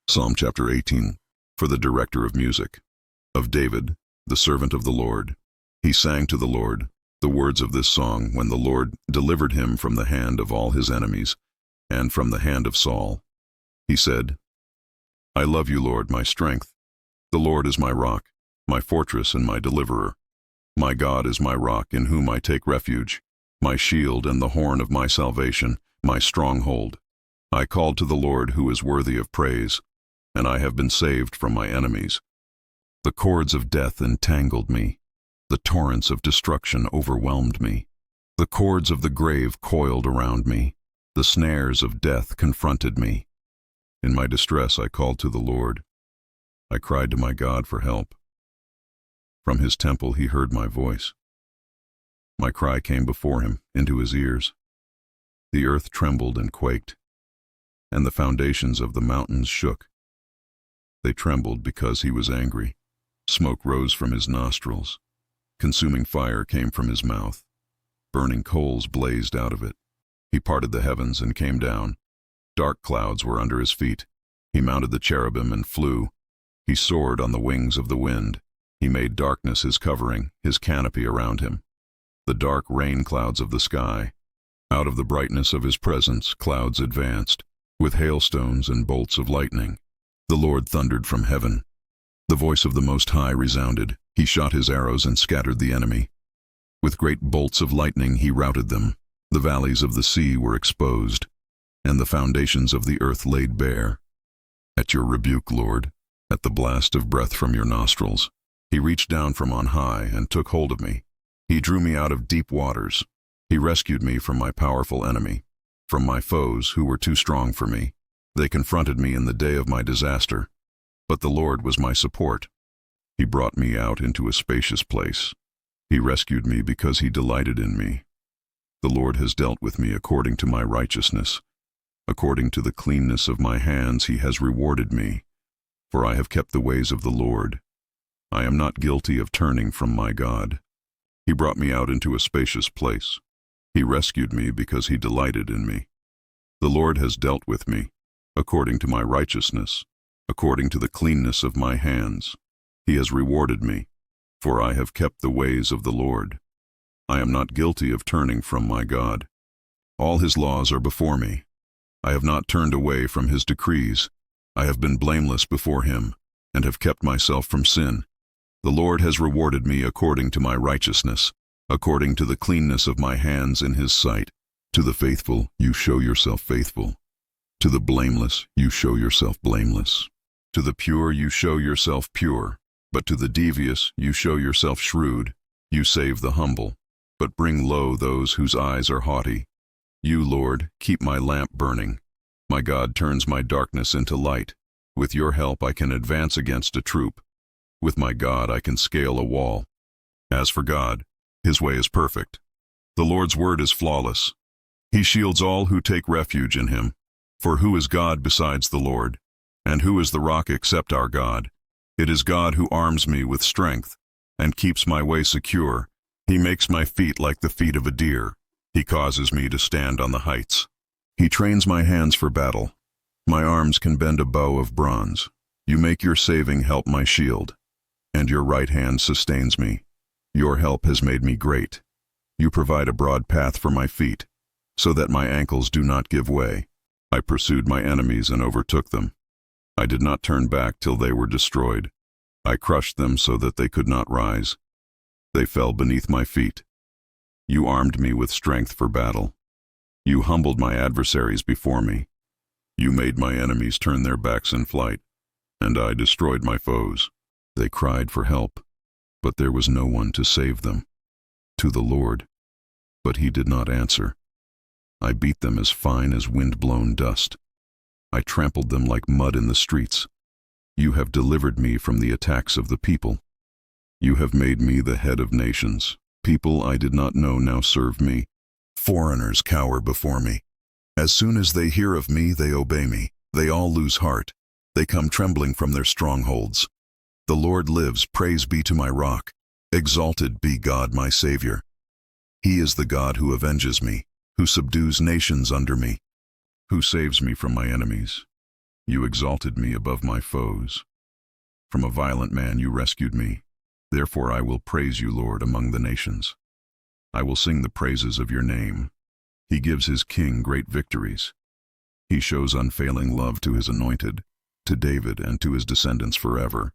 Psalm chapter 18, for the director of music, of David, the servant of the Lord. He sang to the Lord the words of this song when the Lord delivered him from the hand of all his enemies and from the hand of Saul. He said, I love you, Lord, my strength. The Lord is my rock, my fortress and my deliverer. My God is my rock in whom I take refuge, my shield and the horn of my salvation, my stronghold. I called to the Lord who is worthy of praise, and I have been saved from my enemies. The cords of death entangled me. The torrents of destruction overwhelmed me. The cords of the grave coiled around me. The snares of death confronted me. In my distress I called to the Lord. I cried to my God for help. From his temple he heard my voice. My cry came before him, into his ears. The earth trembled and quaked, and the foundations of the mountains shook. They trembled because he was angry. Smoke rose from his nostrils. Consuming fire came from his mouth. Burning coals blazed out of it. He parted the heavens and came down. Dark clouds were under his feet. He mounted the cherubim and flew. He soared on the wings of the wind. He made darkness his covering, his canopy around him. The dark rain clouds of the sky. Out of the brightness of his presence, clouds advanced, with hailstones and bolts of lightning. The Lord thundered from heaven. The voice of the Most High resounded. He shot his arrows and scattered the enemy. With great bolts of lightning he routed them. The valleys of the sea were exposed, and the foundations of the earth laid bare. At your rebuke, Lord, at the blast of breath from your nostrils, he reached down from on high and took hold of me. He drew me out of deep waters. He rescued me from my powerful enemy, from my foes who were too strong for me. They confronted me in the day of my disaster, but the Lord was my support. He brought me out into a spacious place. He rescued me because he delighted in me. The Lord has dealt with me according to my righteousness. According to the cleanness of my hands he has rewarded me, for I have kept the ways of the Lord. I am not guilty of turning from my God. He brought me out into a spacious place. He rescued me because he delighted in me. The Lord has dealt with me according to my righteousness, according to the cleanness of my hands. He has rewarded me, for I have kept the ways of the Lord. I am not guilty of turning from my God. All his laws are before me. I have not turned away from his decrees. I have been blameless before him, and have kept myself from sin. The Lord has rewarded me according to my righteousness, according to the cleanness of my hands in his sight. To the faithful you show yourself faithful. To the blameless you show yourself blameless. To the pure you show yourself pure, but to the devious you show yourself shrewd. You save the humble, but bring low those whose eyes are haughty. You, Lord, keep my lamp burning. My God turns my darkness into light. With your help I can advance against a troop. With my God I can scale a wall. As for God, his way is perfect. The Lord's word is flawless. He shields all who take refuge in him. For who is God besides the Lord? And who is the rock except our God? It is God who arms me with strength and keeps my way secure. He makes my feet like the feet of a deer. He causes me to stand on the heights. He trains my hands for battle. My arms can bend a bow of bronze. You make your saving help my shield, and your right hand sustains me. Your help has made me great. You provide a broad path for my feet, so that my ankles do not give way. I pursued my enemies and overtook them. I did not turn back till they were destroyed. I crushed them so that they could not rise. They fell beneath my feet. You armed me with strength for battle. You humbled my adversaries before me. You made my enemies turn their backs in flight, and I destroyed my foes. They cried for help, but there was no one to save them. To the Lord, but he did not answer. I beat them as fine as wind-blown dust. I trampled them like mud in the streets. You have delivered me from the attacks of the people. You have made me the head of nations. People I did not know now serve me. Foreigners cower before me. As soon as they hear of me, they obey me. They all lose heart. They come trembling from their strongholds. The Lord lives, praise be to my rock. Exalted be God my Savior. He is the God who avenges me, who subdues nations under me, who saves me from my enemies. You exalted me above my foes. From a violent man you rescued me. Therefore I will praise you, Lord, among the nations. I will sing the praises of your name. He gives his king great victories. He shows unfailing love to his anointed, to David and to his descendants forever.